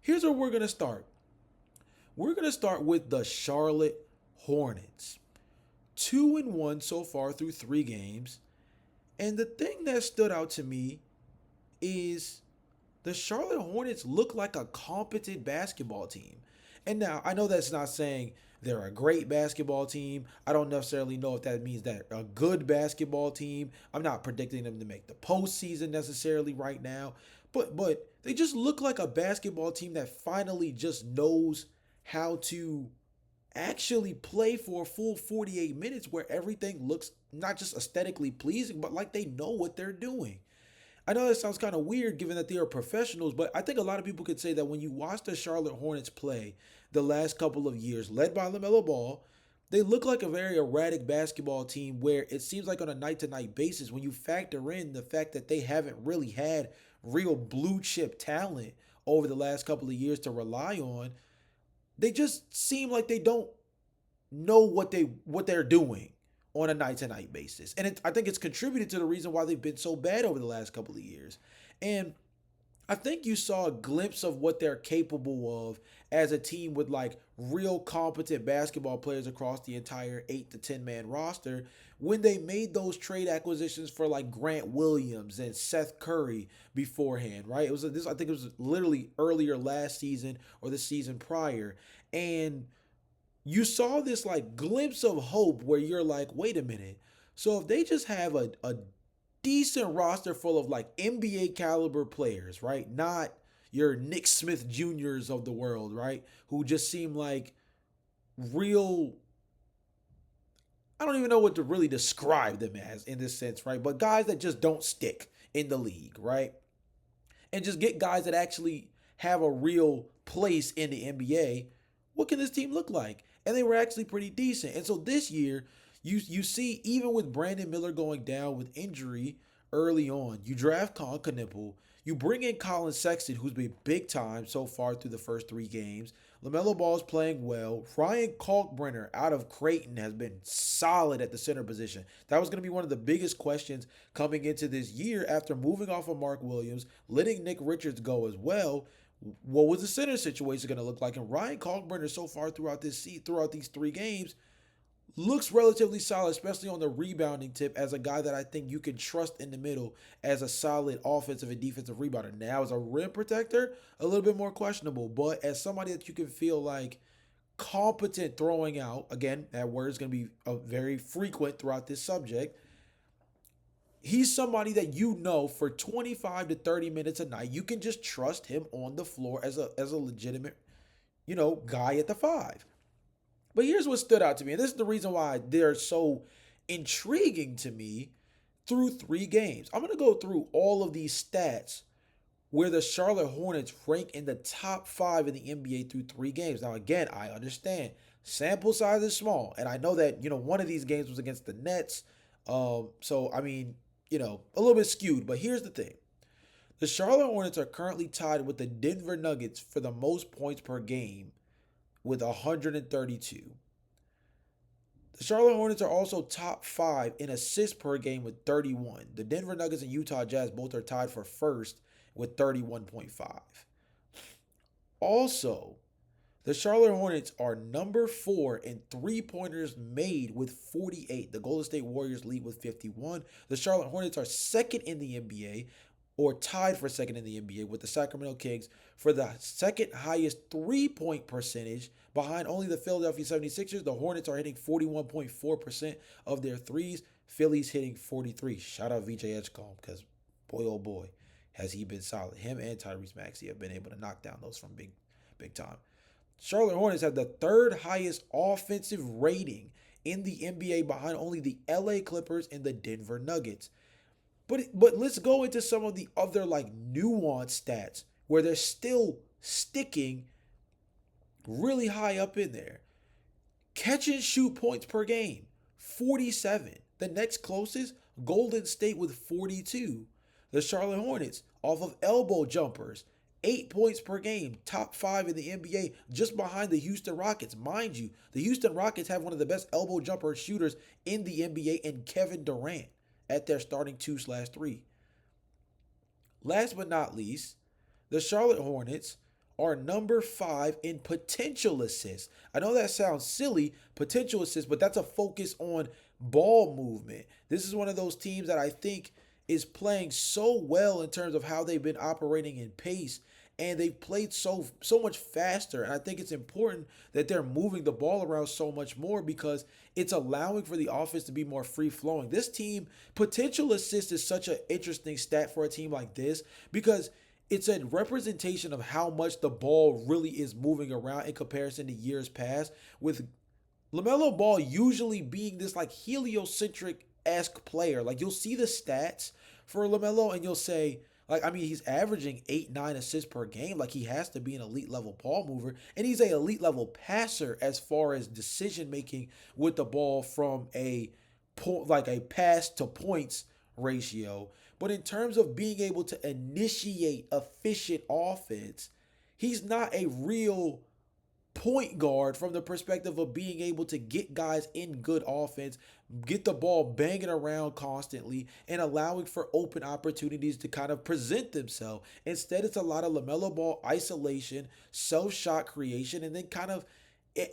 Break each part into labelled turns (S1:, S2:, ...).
S1: Here's where we're going to start. We're going to start with the Charlotte Hornets. 2-1 so far through 3 games. And the thing that stood out to me is the Charlotte Hornets look like a competent basketball team. And now, I know that's not saying they're a great basketball team. I don't necessarily know if that means that a good basketball team. I'm not predicting them to make the postseason necessarily right now. But they just look like a basketball team that finally just knows how to actually play for a full 48 minutes where everything looks not just aesthetically pleasing, but like they know what they're doing. I know that sounds kind of weird given that they are professionals, but I think a lot of people could say that when you watch the Charlotte Hornets play the last couple of years, led by Lamelo Ball, they look like a very erratic basketball team where it seems like on a night to night basis, when you factor in the fact that they haven't really had real blue chip talent over the last couple of years to rely on, they just seem like they don't know what they're doing on a night to night basis, and I think it's contributed to the reason why they've been so bad over the last couple of years. And I think you saw a glimpse of what they're capable of as a team with like real competent basketball players across the entire 8 to 10 man roster when they made those trade acquisitions for like Grant Williams and Seth Curry beforehand, right? It was this I think it was literally earlier last season or the season prior, and you saw this like glimpse of hope where you're like, wait a minute. So if they just have a decent roster full of like NBA caliber players, right? Not your Nick Smith Juniors of the world, right? Who just seem like real, I don't even know what to really describe them as in this sense, right? But guys that just don't stick in the league, right? And just get guys that actually have a real place in the NBA. What can this team look like? And they were actually pretty decent. And so this year, you see, even with Brandon Miller going down with injury early on, you draft Con Knipple, you bring in Collin Sexton, who's been big time so far through the first 3 games. LaMelo Ball's playing well. Ryan Kalkbrenner out of Creighton has been solid at the center position. That was going to be one of the biggest questions coming into this year after moving off of Mark Williams, letting Nick Richards go as well. What was the center situation going to look like? And Ryan Kalkbrenner so far throughout these 3 games looks relatively solid, especially on the rebounding tip, as a guy that I think you can trust in the middle as a solid offensive and defensive rebounder. Now, as a rim protector, a little bit more questionable, but as somebody that you can feel like competent throwing out, again, that word is going to be very frequent throughout this subject. He's somebody that you know for 25 to 30 minutes a night, you can just trust him on the floor as a legitimate, guy at the 5. But here's what stood out to me, and this is the reason why they're so intriguing to me through 3 games. I'm going to go through all of these stats where the Charlotte Hornets rank in the top 5 in the NBA through 3 games. Now, again, I understand sample size is small, and I know that, one of these games was against the Nets. So, I mean, a little bit skewed, but here's the thing. The Charlotte Hornets are currently tied with the Denver Nuggets for the most points per game with 132. The Charlotte Hornets are also top 5 in assists per game with 31. The Denver Nuggets and Utah Jazz both are tied for first with 31.5. Also, the Charlotte Hornets are number 4 in three-pointers made with 48. The Golden State Warriors lead with 51. The Charlotte Hornets are second in the NBA, or tied for second in the NBA, with the Sacramento Kings for the second highest three-point percentage behind only the Philadelphia 76ers. The Hornets are hitting 41.4% of their threes. Philly's hitting 43. Shout out VJ Edgecombe, because boy, oh boy, has he been solid. Him and Tyrese Maxey have been able to knock down those from big time. Charlotte Hornets have the 3rd highest offensive rating in the NBA behind only the LA Clippers and the Denver Nuggets. But let's go into some of the other like nuanced stats where they're still sticking really high up in there. Catch and shoot points per game, 47. The next closest, Golden State with 42. The Charlotte Hornets off of elbow jumpers, 8 points per game, top 5 in the NBA, just behind the Houston Rockets. Mind you, the Houston Rockets have one of the best elbow jumper shooters in the NBA in Kevin Durant at their starting 2/3. Last but not least, the Charlotte Hornets are number 5 in potential assists. I know that sounds silly, potential assists, but that's a focus on ball movement. This is one of those teams that I think is playing so well in terms of how they've been operating in pace, and they've played so much faster. And I think it's important that they're moving the ball around so much more because it's allowing for the offense to be more free flowing. This team, potential assist is such an interesting stat for a team like this because it's a representation of how much the ball really is moving around in comparison to years past, with Lamelo Ball usually being this like heliocentric esque player. Like you'll see the stats for Lamelo and you'll say, like, I mean, he's averaging 8-9 assists per game. Like he has to be an elite level ball mover, and he's a elite level passer as far as decision making with the ball from a like a pass to points ratio. But in terms of being able to initiate efficient offense, he's not a real point guard from the perspective of being able to get guys in good offense, get the ball banging around constantly, and allowing for open opportunities to kind of present themselves. Instead, it's a lot of Lamelo Ball isolation, self-shot creation, and then kind of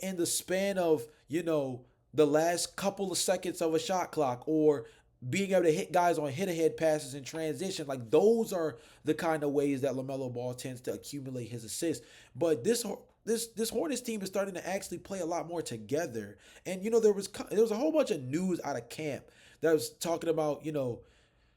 S1: in the span of, the last couple of seconds of a shot clock, or being able to hit guys on hit-ahead passes in transition. Like those are the kind of ways that Lamelo Ball tends to accumulate his assists. But this Hornets team is starting to actually play a lot more together. And there was a whole bunch of news out of camp that was talking about,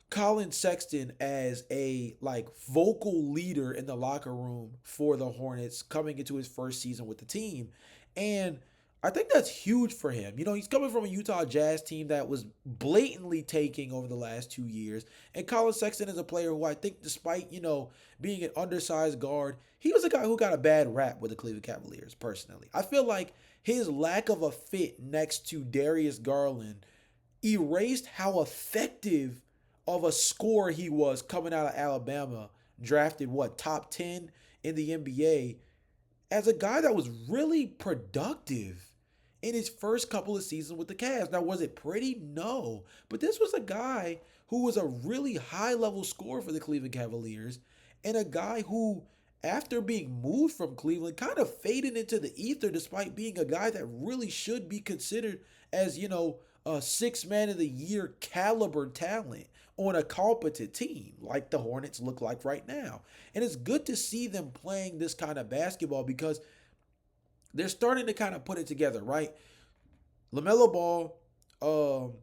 S1: Collin Sexton as a like vocal leader in the locker room for the Hornets coming into his first season with the team. And I think that's huge for him. He's coming from a Utah Jazz team that was blatantly taking over the last 2 years. And Collin Sexton is a player who I think, despite, being an undersized guard, he was a guy who got a bad rap with the Cleveland Cavaliers, personally. I feel like his lack of a fit next to Darius Garland erased how effective of a scorer he was coming out of Alabama, drafted, top 10 in the NBA, as a guy that was really productive in his first couple of seasons with the Cavs. Now, was it pretty? No. But this was a guy who was a really high-level scorer for the Cleveland Cavaliers, and a guy who, after being moved from Cleveland, kind of faded into the ether despite being a guy that really should be considered as, a six-man of the year caliber talent on a competent team like the Hornets look like right now. And it's good to see them playing this kind of basketball because they're starting to kind of put it together, right? LaMelo Ball,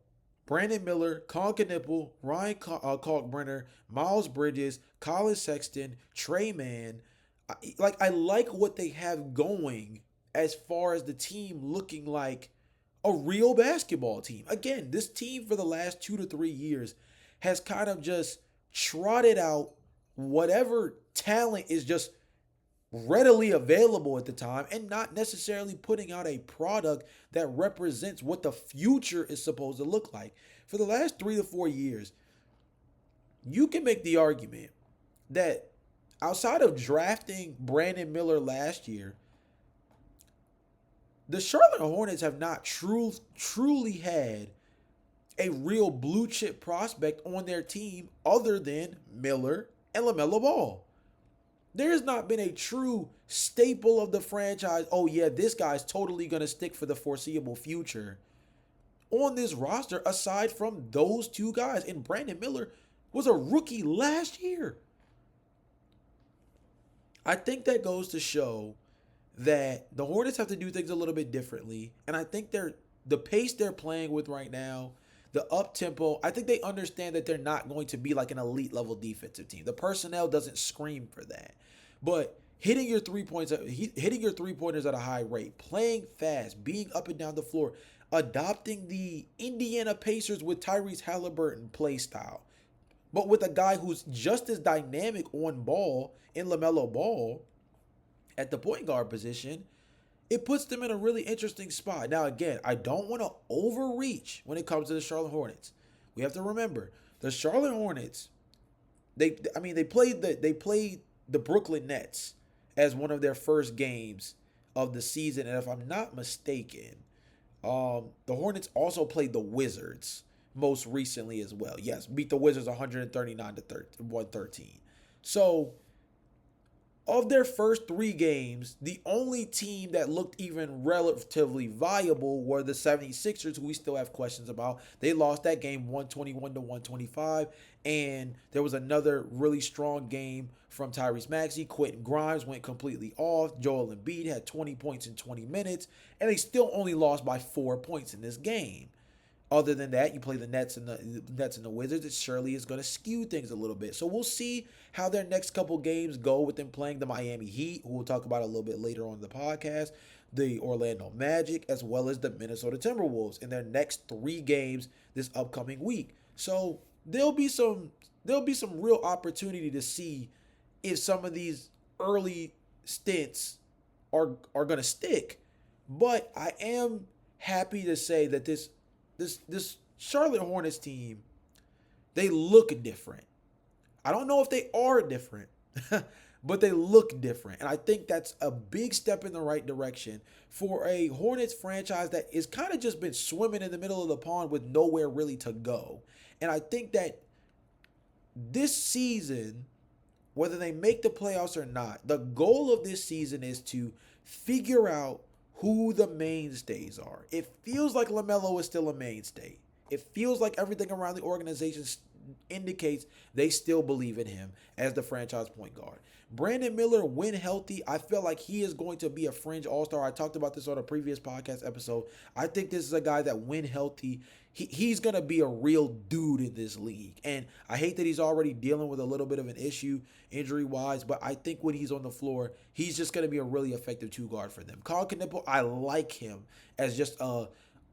S1: Brandon Miller, Colin Knippel, Ryan Kalkbrenner, Miles Bridges, Collin Sexton, Trey Mann. I like what they have going as far as the team looking like a real basketball team. Again, this team for the last 2 to 3 years has kind of just trotted out whatever talent is just readily available at the time and not necessarily putting out a product that represents what the future is supposed to look like. For the last 3 to 4 years, you can make the argument that outside of drafting Brandon Miller last year, the Charlotte Hornets have not truly had a real blue chip prospect on their team other than Miller and LaMelo Ball. There has not been a true staple of the franchise, oh yeah, this guy's totally going to stick for the foreseeable future on this roster aside from those two guys. And Brandon Miller was a rookie last year. I think that goes to show that the Hornets have to do things a little bit differently. And I think the pace they're playing with right now, the up-tempo, I think they understand that they're not going to be like an elite level defensive team. The personnel doesn't scream for that. But hitting your three-pointers at a high rate, playing fast, being up and down the floor, adopting the Indiana Pacers with Tyrese Halliburton play style, but with a guy who's just as dynamic on ball in LaMelo Ball at the point guard position, it puts them in a really interesting spot. Now, again, I don't want to overreach when it comes to the Charlotte Hornets. We have to remember the Charlotte Hornets. They played the Brooklyn Nets as one of their first games of the season, and if I'm not mistaken, the Hornets also played the Wizards most recently as well. Yes, beat the Wizards 139 to 113. So Of their first 3 games, the only team that looked even relatively viable were the 76ers, who we still have questions about. They lost that game 121 to 125. And there was another really strong game from Tyrese Maxey. Quentin Grimes went completely off. Joel Embiid had 20 points in 20 minutes. And they still only lost by 4 points in this game. Other than that, you play the Nets and the Wizards. It surely is going to skew things a little bit. So we'll see how their next couple games go with them playing the Miami Heat, who we'll talk about a little bit later on in the podcast, the Orlando Magic, as well as the Minnesota Timberwolves in their next 3 games this upcoming week. So there'll be some real opportunity to see if some of these early stints are going to stick. But I am happy to say that this Charlotte Hornets team, they look different. I don't know if they are different, but they look different. And I think that's a big step in the right direction for a Hornets franchise that is kind of just been swimming in the middle of the pond with nowhere really to go. And I think that this season, whether they make the playoffs or not, the goal of this season is to figure out who the mainstays are. It feels like Lamelo is still a mainstay. It feels like everything around the organization indicates they still believe in him as the franchise point guard. Brandon Miller, when healthy, I feel like he is going to be a fringe all-star. I talked about this on a previous podcast episode. I think this is a guy that, when healthy, he's going to be a real dude in this league. And I hate that he's already dealing with a little bit of an issue injury-wise, but I think when he's on the floor, he's just going to be a really effective two-guard for them. Colin Knippel, I like him as just a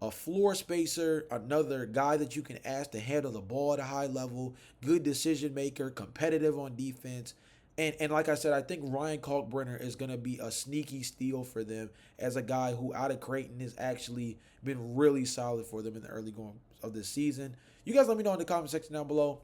S1: floor spacer, another guy that you can ask to handle the ball at a high level, good decision maker, competitive on defense. And like I said, I think Ryan Kalkbrenner is going to be a sneaky steal for them as a guy who out of Creighton has actually been really solid for them in the early going of this season. You guys let me know in the comment section down below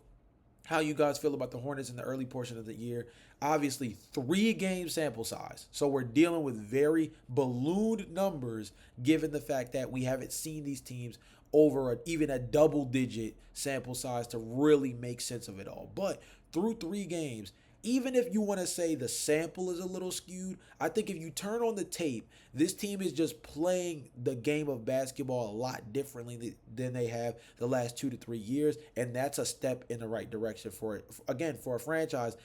S1: how you guys feel about the Hornets in the early portion of the year. Obviously, 3-game sample size. So we're dealing with very ballooned numbers given the fact that we haven't seen these teams over even a double-digit sample size to really make sense of it all. But through 3 games, even if you want to say the sample is a little skewed, I think if you turn on the tape, this team is just playing the game of basketball a lot differently than they have the last 2 to 3 years, and that's a step in the right direction for it. Again, for a franchise